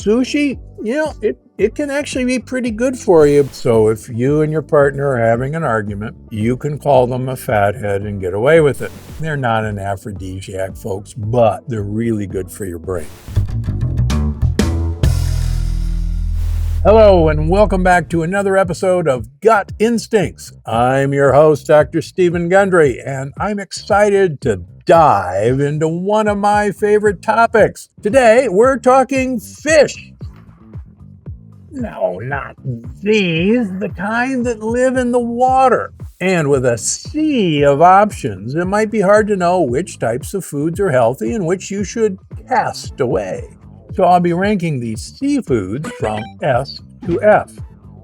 sushi, it can actually be pretty good for you. So if you and your partner are having an argument, you can call them a fathead and get away with it. They're not an aphrodisiac, folks, but they're really good for your brain. Hello, and welcome back to another episode of Gut Instincts. I'm your host, Dr. Stephen Gundry, and I'm excited to dive into one of my favorite topics. Today, we're talking fish. No, not these, the kind that live in the water. And with a sea of options, it might be hard to know which types of foods are healthy and which you should cast away. So I'll be ranking these seafoods from S to F.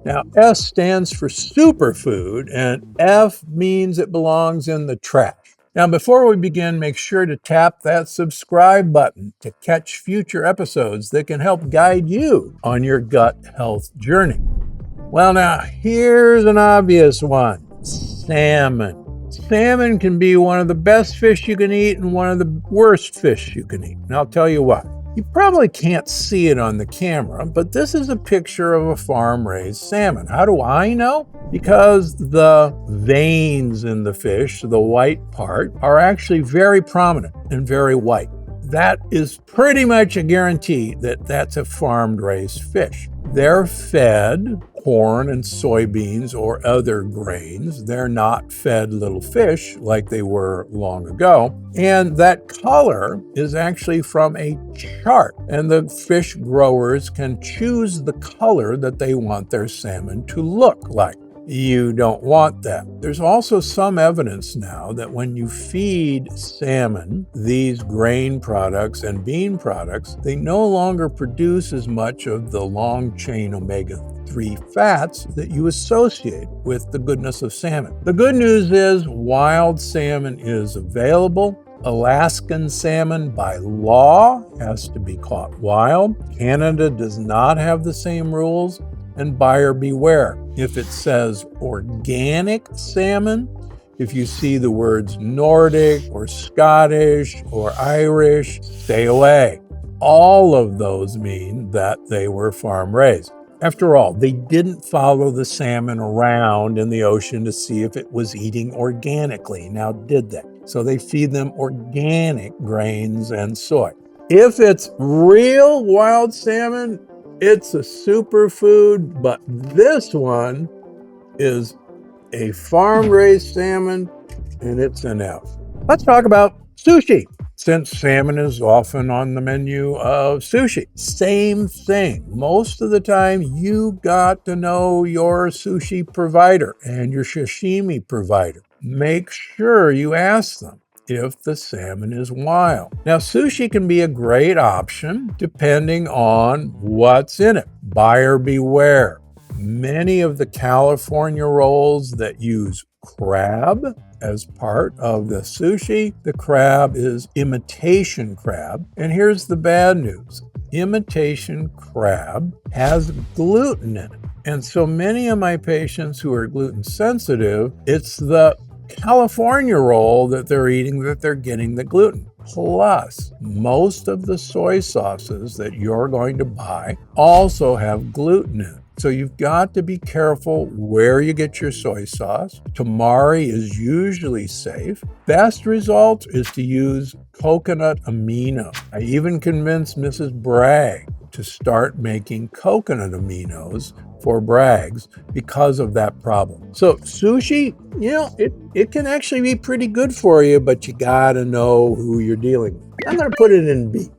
Now, S stands for superfood, and F means it belongs in the trash. Now, before we begin, make sure to tap that subscribe button to catch future episodes that can help guide you on your gut health journey. Well, now, here's an obvious one. Salmon. Salmon can be one of the best fish you can eat and one of the worst fish you can eat. And I'll tell you why. You probably can't see it on the camera, but this is a picture of a farm-raised salmon. How do I know? Because the veins in the fish, the white part, are actually very prominent and very white. That is pretty much a guarantee that that's a farm-raised fish. They're fed corn and soybeans or other grains. They're not fed little fish like they were long ago. And that color is actually from a chart. And the fish growers can choose the color that they want their salmon to look like. You don't want that. There's also some evidence now that when you feed salmon these grain products and bean products, they no longer produce as much of the long-chain omega-3 fats that you associate with the goodness of salmon. The good news is wild salmon is available. Alaskan salmon by law has to be caught wild. Canada does not have the same rules. And buyer beware. If it says organic salmon, if you see the words Nordic or Scottish or Irish, stay away. All of those mean that they were farm raised. After all, they didn't follow the salmon around in the ocean to see if it was eating organically. Now, did they? So they feed them organic grains and soy. If it's real wild salmon, it's a superfood, but this one is a farm-raised salmon, and it's an F. Let's talk about sushi, since salmon is often on the menu of sushi. Same thing. Most of the time, you got to know your sushi provider and your sashimi provider. Make sure you ask them if the salmon is wild. Now, sushi can be a great option depending on what's in it. Buyer beware. Many of the California rolls that use crab as part of the sushi, the crab is imitation crab. And here's the bad news. Imitation crab has gluten in it. And so many of my patients who are gluten sensitive, it's the California roll that they're eating that they're getting the gluten. Plus, most of the soy sauces that you're going to buy also have gluten in it. So you've got to be careful where you get your soy sauce. Tamari is usually safe. Best result is to use coconut amino. I even convinced Mrs. Bragg to start making coconut aminos for Bragg's because of that problem. So sushi, it can actually be pretty good for you, but you gotta know who you're dealing with. I'm gonna put it in B.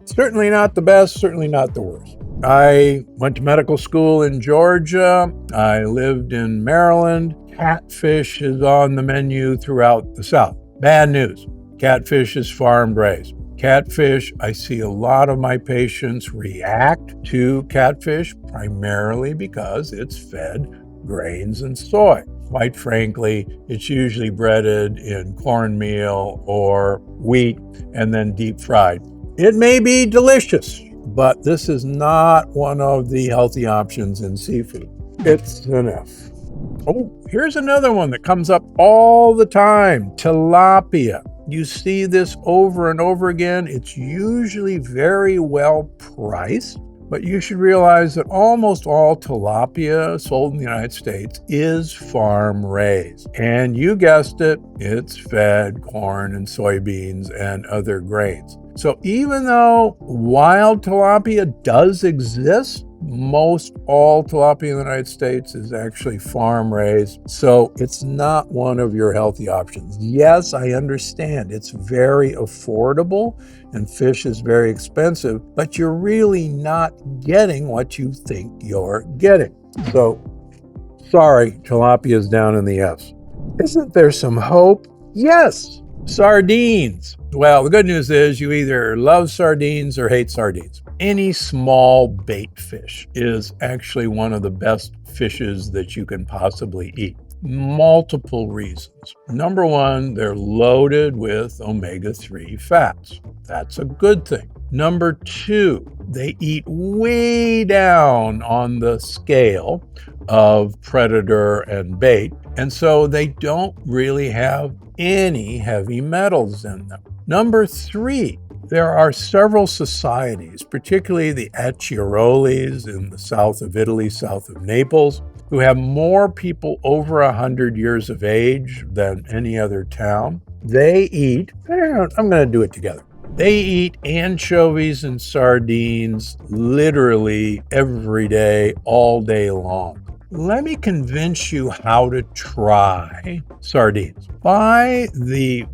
Certainly not the best, certainly not the worst. I went to medical school in Georgia. I lived in Maryland. Catfish is on the menu throughout the South. Bad news, catfish is farm raised. Catfish, I see a lot of my patients react to catfish primarily because it's fed grains and soy. Quite frankly, it's usually breaded in cornmeal or wheat and then deep fried. It may be delicious, but this is not one of the healthy options in seafood. It's an F. Oh, here's another one that comes up all the time, tilapia. You see this over and over again. It's usually very well priced, But you should realize that almost all tilapia sold in the United States is farm raised. And you guessed it, it's fed corn and soybeans and other grains. So even though wild tilapia does exist, most all tilapia in the United States is actually farm raised. So it's not one of your healthy options. Yes, I understand it's very affordable and fish is very expensive, but you're really not getting what you think you're getting. So sorry, tilapia is down in the S. Isn't there some hope? Yes. Sardines. Well, the good news is you either love sardines or hate sardines. Any small bait fish is actually one of the best fishes that you can possibly eat. Multiple reasons. Number one, they're loaded with omega-3 fats. That's a good thing. Number two, they eat way down on the scale of predator and bait, and so they don't really have any heavy metals in them. Number three, there are several societies, particularly the Acciarolis in the south of Italy, south of Naples, who have more people over 100 years of age than any other town. They eat, I'm going to do it together. They eat anchovies and sardines literally every day, all day long. Let me convince you how to try sardines. Buy the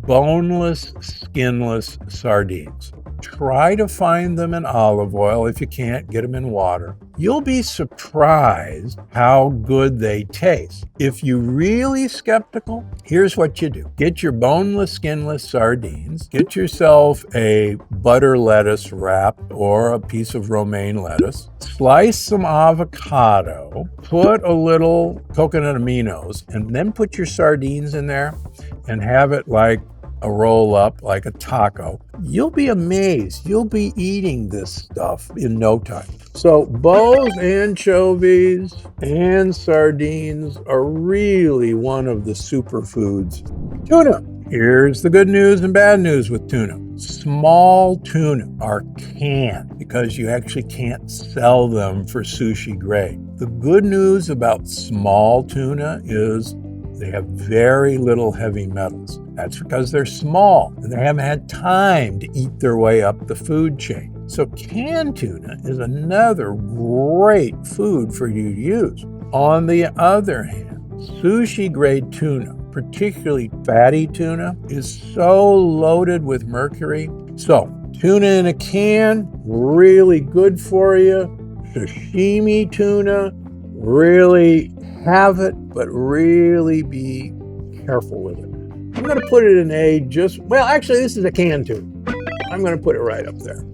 boneless, skinless sardines. Try to find them in olive oil. If you can't, get them in water. You'll be surprised how good they taste. If you're really skeptical, here's what you do. Get your boneless, skinless sardines. Get yourself a butter lettuce wrap or a piece of romaine lettuce. Slice some avocado. Put a little coconut aminos, and then put your sardines in there and have it like a roll up, like a taco. You'll be amazed. You'll be eating this stuff in no time. So both anchovies and sardines are really one of the superfoods. Tuna. Here's the good news and bad news with tuna. Small tuna are canned because you actually can't sell them for sushi grade. The good news about small tuna is they have very little heavy metals. That's because they're small and they haven't had time to eat their way up the food chain. So canned tuna is another great food for you to use. On the other hand, sushi grade tuna, particularly fatty tuna, is so loaded with mercury. So tuna in a can, really good for you. Sashimi tuna, really have it, but really be careful with it. I'm going to put it in actually this is a canned tuna. I'm going to put it right up there.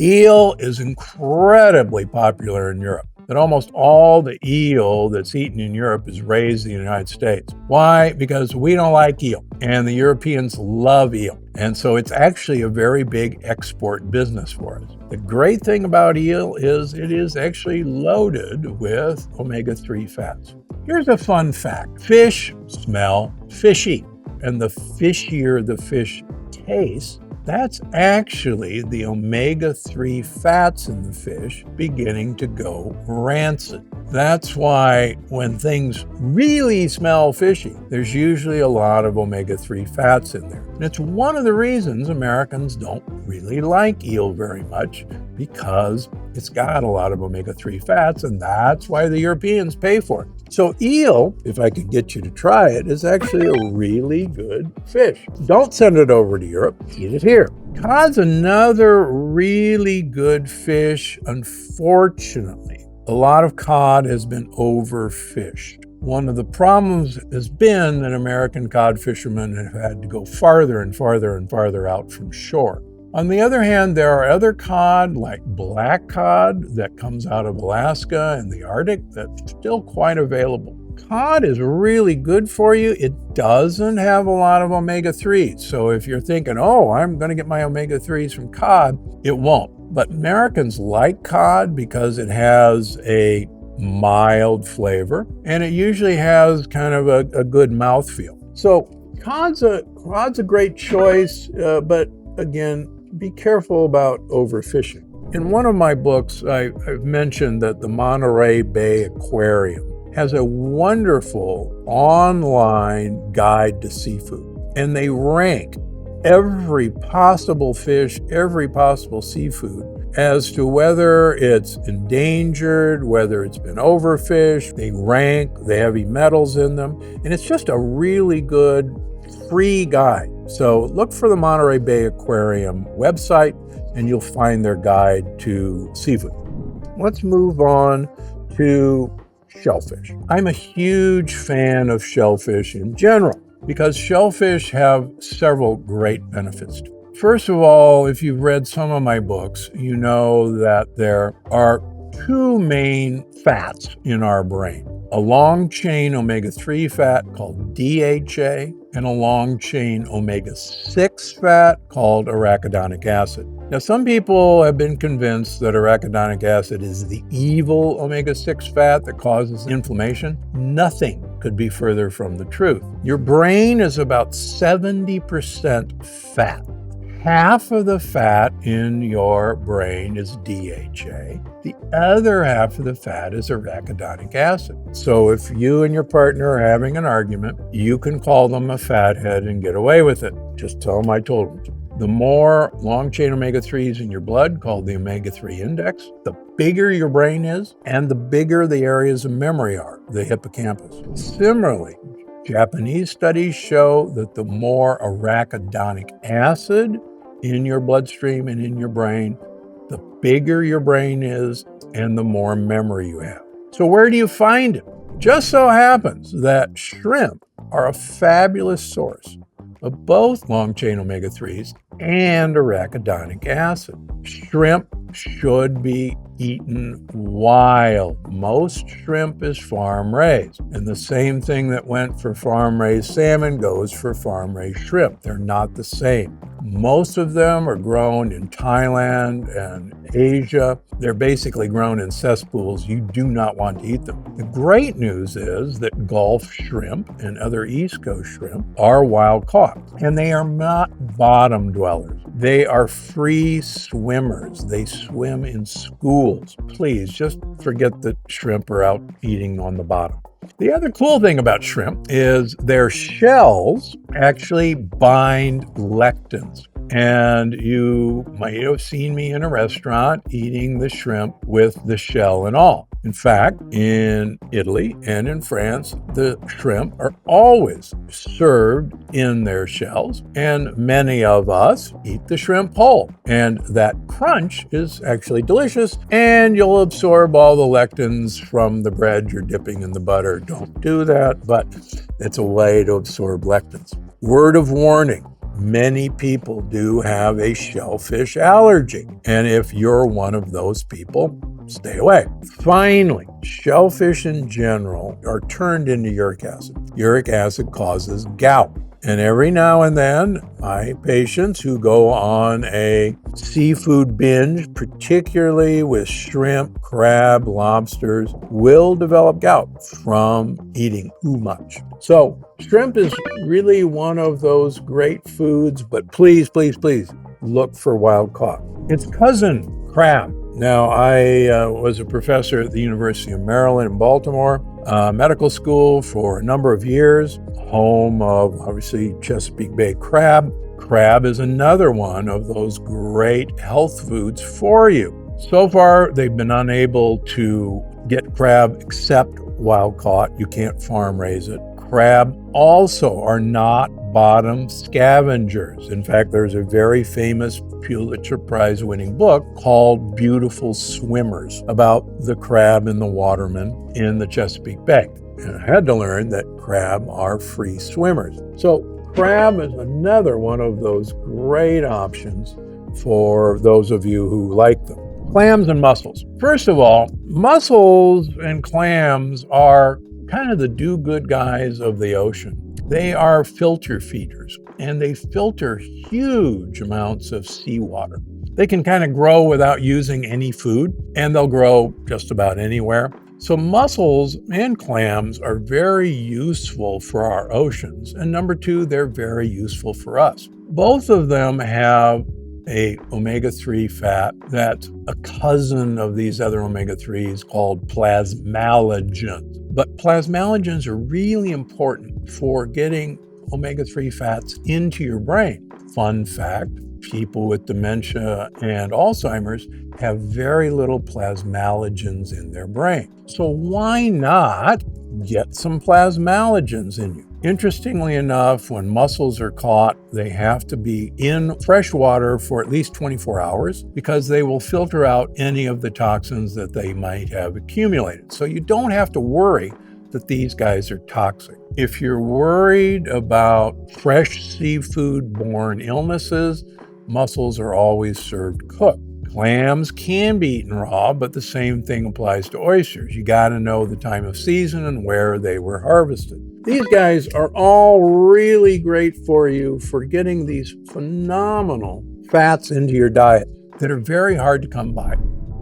Eel is incredibly popular in Europe. But almost all the eel that's eaten in Europe is raised in the United States. Why? Because we don't like eel, and the Europeans love eel. And so it's actually a very big export business for us. The great thing about eel is it is actually loaded with omega-3 fats. Here's a fun fact. Fish smell fishy, and the fishier the fish tastes, that's actually the omega-3 fats in the fish beginning to go rancid. That's why when things really smell fishy, there's usually a lot of omega-3 fats in there. And it's one of the reasons Americans don't really like eel very much, because it's got a lot of omega-3 fats, and that's why the Europeans pay for it. So eel, if I could get you to try it, is actually a really good fish. Don't send it over to Europe, eat it here. Cod's another really good fish. Unfortunately, a lot of cod has been overfished. One of the problems has been that American cod fishermen have had to go farther and farther and farther out from shore. On the other hand, there are other cod, like black cod, that comes out of Alaska and the Arctic, that's still quite available. Cod is really good for you. It doesn't have a lot of omega-3s. So if you're thinking, oh, I'm going to get my omega-3s from cod, it won't. But Americans like cod because it has a mild flavor, and it usually has kind of a good mouthfeel. So cod's a great choice, but again, be careful about overfishing. In one of my books, I've mentioned that the Monterey Bay Aquarium has a wonderful online guide to seafood, and they rank every possible fish, every possible seafood as to whether it's endangered, whether it's been overfished. They rank the heavy metals in them, and it's just a really good free guide. So look for the Monterey Bay Aquarium website and you'll find their guide to seafood. Let's move on to shellfish. I'm a huge fan of shellfish in general because shellfish have several great benefits. First of all, if you've read some of my books, you know that there are two main fats in our brain. A long-chain omega-3 fat called DHA and a long-chain omega-6 fat called arachidonic acid. Now, some people have been convinced that arachidonic acid is the evil omega-6 fat that causes inflammation. Nothing could be further from the truth. Your brain is about 70% fat. Half of the fat in your brain is DHA. The other half of the fat is arachidonic acid. So if you and your partner are having an argument, you can call them a fathead and get away with it. Just tell them I told them to. The more long-chain omega-3s in your blood, called the omega-3 index, the bigger your brain is and the bigger the areas of memory are, the hippocampus. Similarly, Japanese studies show that the more arachidonic acid in your bloodstream and in your brain, the bigger your brain is and the more memory you have. So where do you find it? Just so happens that shrimp are a fabulous source of both long-chain omega-3s and arachidonic acid. Shrimp should be eaten wild. Most shrimp is farm-raised, and the same thing that went for farm-raised salmon goes for farm-raised shrimp. They're not the same. Most of them are grown in Thailand and Asia. They're basically grown in cesspools. You do not want to eat them. The great news is that Gulf shrimp and other East Coast shrimp are wild caught, and they are not bottom dwellers. They are free swimmers. They swim in schools. Please just forget that shrimp are out eating on the bottom. The other cool thing about shrimp is their shells actually bind lectins. And you might have seen me in a restaurant eating the shrimp with the shell and all. In fact, in Italy and in France, the shrimp are always served in their shells, and many of us eat the shrimp whole. And that crunch is actually delicious, and you'll absorb all the lectins from the bread you're dipping in the butter. Don't do that, but it's a way to absorb lectins. Word of warning. Many people do have a shellfish allergy, and if you're one of those people, stay away. Finally, shellfish in general are turned into uric acid. Uric acid causes gout. And every now and then, my patients who go on a seafood binge, particularly with shrimp, crab, lobsters, will develop gout from eating too much. So shrimp is really one of those great foods, but please, please, please look for wild caught. Its cousin, crab. Now, I was a professor at the University of Maryland in Baltimore, medical school for a number of years, home of, obviously, Chesapeake Bay crab. Crab is another one of those great health foods for you. So far, they've been unable to get crab except wild caught. You can't farm raise it. Crab also are not bottom scavengers. In fact, there's a very famous Pulitzer Prize winning book called Beautiful Swimmers about the crab and the watermen in the Chesapeake Bay. And I had to learn that crab are free swimmers. So crab is another one of those great options for those of you who like them. Clams and mussels. First of all, mussels and clams are kind of the do-good guys of the ocean. They are filter feeders, and they filter huge amounts of seawater. They can kind of grow without using any food, and they'll grow just about anywhere. So mussels and clams are very useful for our oceans. And number two, they're very useful for us. Both of them have a omega-3 fat that's a cousin of these other omega-3s called plasmalogens. But plasmalogens are really important for getting omega-3 fats into your brain. Fun fact, people with dementia and Alzheimer's have very little plasmalogens in their brain. So why not get some plasmalogens in you? Interestingly enough, when mussels are caught, they have to be in fresh water for at least 24 hours because they will filter out any of the toxins that they might have accumulated. So you don't have to worry that these guys are toxic. If you're worried about fresh seafood-borne illnesses, mussels are always served cooked. Clams can be eaten raw, but the same thing applies to oysters. You got to know the time of season and where they were harvested. These guys are all really great for you for getting these phenomenal fats into your diet that are very hard to come by.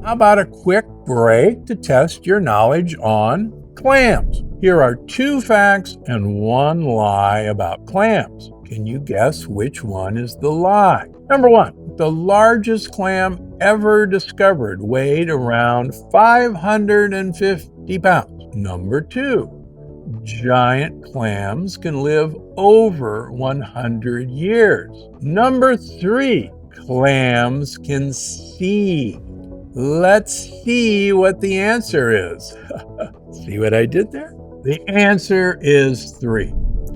How about a quick break to test your knowledge on clams? Here are 2 facts and 1 lie about clams. Can you guess which one is the lie? Number 1, the largest clam ever discovered weighed around 550 pounds. Number 2, giant clams can live over 100 years. Number 3, clams can see. Let's see what the answer is. See what I did there? The answer is 3.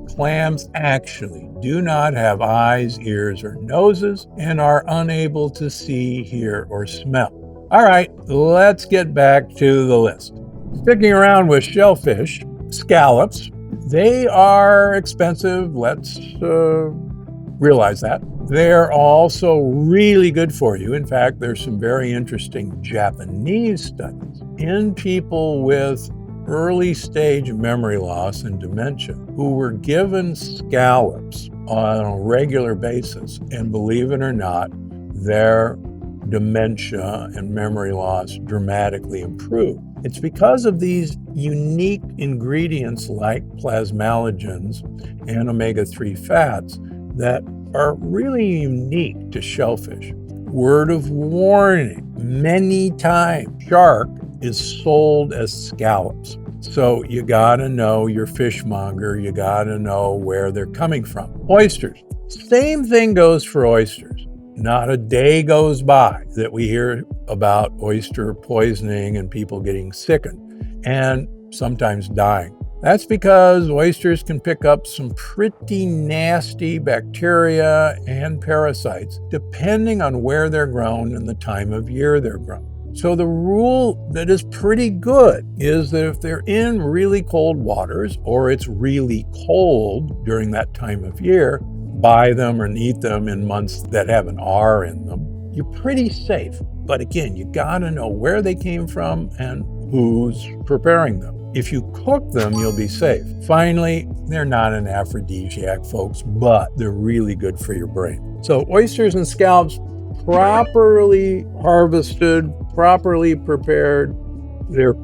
Clams actually do not have eyes, ears, or noses and are unable to see, hear, or smell. All right, let's get back to the list. Sticking around with shellfish, scallops, they are expensive. Let's realize that. They're also really good for you. In fact, there's some very interesting Japanese studies in people with early stage memory loss and dementia who were given scallops on a regular basis. And believe it or not, their dementia and memory loss dramatically improved. It's because of these unique ingredients like plasmalogens and omega-3 fats that are really unique to shellfish. Word of warning, many times shark is sold as scallops. So you gotta know your fishmonger, you gotta know where they're coming from. Oysters, same thing goes for oysters. Not a day goes by that we hear about oyster poisoning and people getting sickened and sometimes dying. That's because oysters can pick up some pretty nasty bacteria and parasites depending on where they're grown and the time of year they're grown. So the rule that is pretty good is that if they're in really cold waters or it's really cold during that time of year, buy them and eat them in months that have an R in them. You're pretty safe. But again, you gotta know where they came from and who's preparing them. If you cook them, you'll be safe. Finally, they're not an aphrodisiac, folks, but they're really good for your brain. So oysters and scallops, properly harvested, properly prepared, they're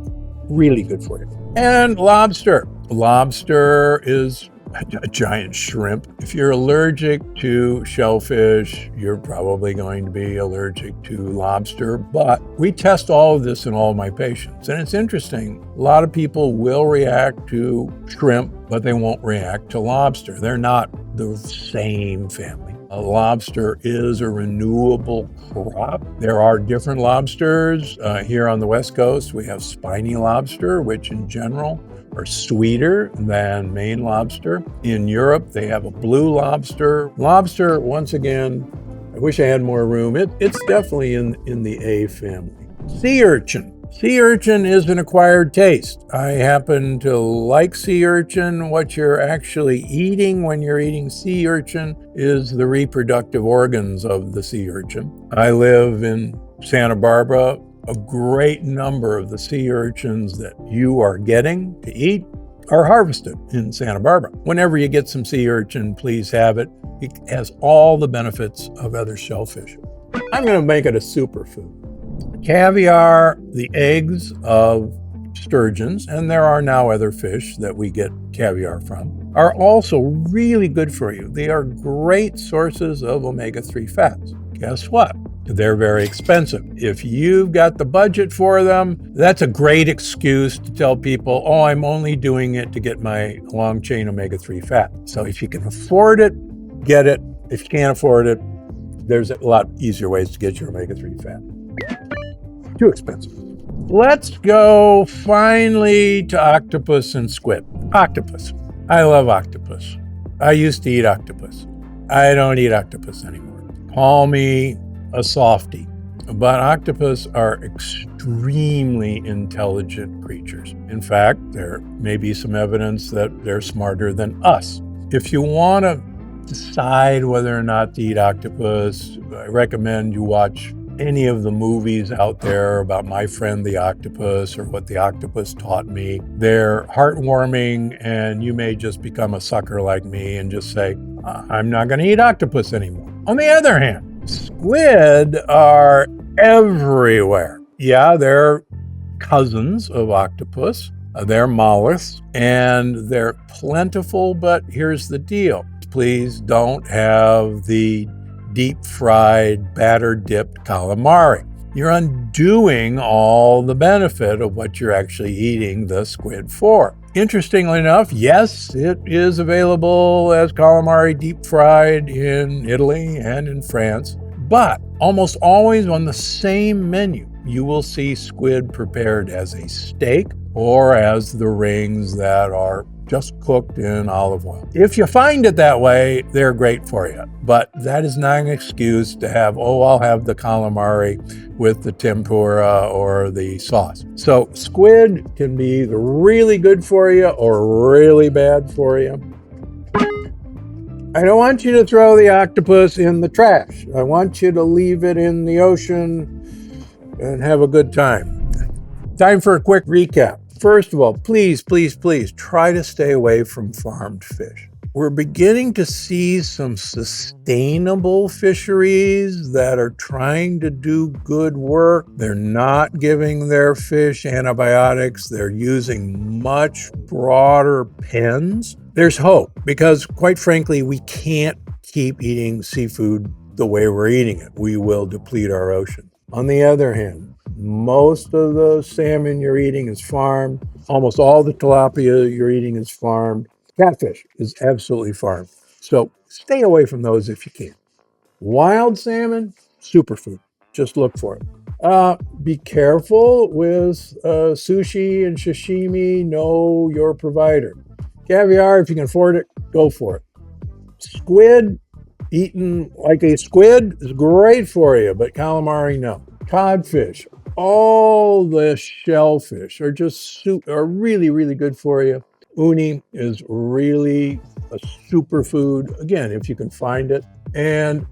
really good for you. And lobster. Lobster is a giant shrimp. If you're allergic to shellfish, you're probably going to be allergic to lobster, but we test all of this in all of my patients. And it's interesting, a lot of people will react to shrimp, but they won't react to lobster. They're not the same family. A lobster is a renewable crop. There are different lobsters. Here on the West Coast, we have spiny lobster, which in general are sweeter than Maine lobster. In Europe, they have a blue lobster. Lobster, once again, I wish I had more room. It's definitely in the A family. Sea urchin. Sea urchin is an acquired taste. I happen to like sea urchin. What you're actually eating when you're eating sea urchin is the reproductive organs of the sea urchin. I live in Santa Barbara. A great number of the sea urchins that you are getting to eat are harvested in Santa Barbara. Whenever you get some sea urchin, please have it. It has all the benefits of other shellfish. I'm going to make it a superfood. Caviar, the eggs of sturgeons, and there are now other fish that we get caviar from, are also really good for you. They are great sources of omega-3 fats. Guess what? They're very expensive. If you've got the budget for them, that's a great excuse to tell people, oh, I'm only doing it to get my long chain omega-3 fat. So if you can afford it, get it. If you can't afford it, there's a lot easier ways to get your omega-3 fat. Too expensive. Let's go finally to octopus and squid. Octopus. I love octopus. I used to eat octopus. I don't eat octopus anymore. Call me a softie. But octopus are extremely intelligent creatures. In fact, there may be some evidence that they're smarter than us. If you want to decide whether or not to eat octopus, I recommend you watch any of the movies out there about My Friend the Octopus or What the Octopus Taught Me. They're heartwarming, and you may just become a sucker like me and just say, I'm not going to eat octopus anymore. On the other hand, squid are everywhere. Yeah, they're cousins of octopus. They're mollusks, and they're plentiful, but here's the deal. Please don't have the deep-fried, batter-dipped calamari. You're undoing all the benefit of what you're actually eating the squid for. Interestingly enough, yes, it is available as calamari deep-fried in Italy and in France, but almost always on the same menu, you will see squid prepared as a steak or as the rings that are just cooked in olive oil. If you find it that way, they're great for you. But that is not an excuse to have, oh, I'll have the calamari with the tempura or the sauce. So squid can be either really good for you or really bad for you. I don't want you to throw the octopus in the trash. I want you to leave it in the ocean and have a good time. Time for a quick recap. First of all, please try to stay away from farmed fish. We're beginning to see some sustainable fisheries that are trying to do good work. They're not giving their fish antibiotics. They're using much broader pens. There's hope because, quite frankly, we can't keep eating seafood the way we're eating it. We will deplete our ocean. On the other hand, most of the salmon you're eating is farmed. Almost all the tilapia you're eating is farmed. Catfish is absolutely farmed. So stay away from those if you can. Wild salmon, superfood. Just look for it. Be careful with sushi and sashimi. Know your provider. Caviar, if you can afford it, go for it. Squid, eaten like a squid is great for you, but calamari, no. Codfish, all the shellfish are really, really good for you. Uni is really a superfood, again, if you can find it. And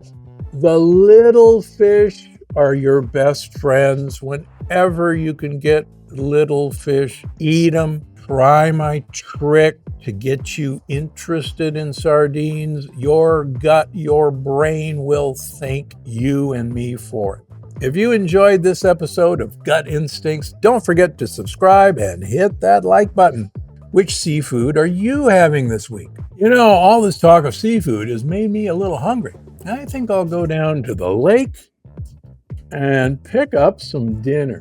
the little fish are your best friends. Whenever you can get little fish, eat them. Try my trick to get you interested in sardines. Your gut, your brain will thank you and me for it. If you enjoyed this episode of Gut Instincts, don't forget to subscribe and hit that like button. Which seafood are you having this week? You know, all this talk of seafood has made me a little hungry. I think I'll go down to the lake and pick up some dinner.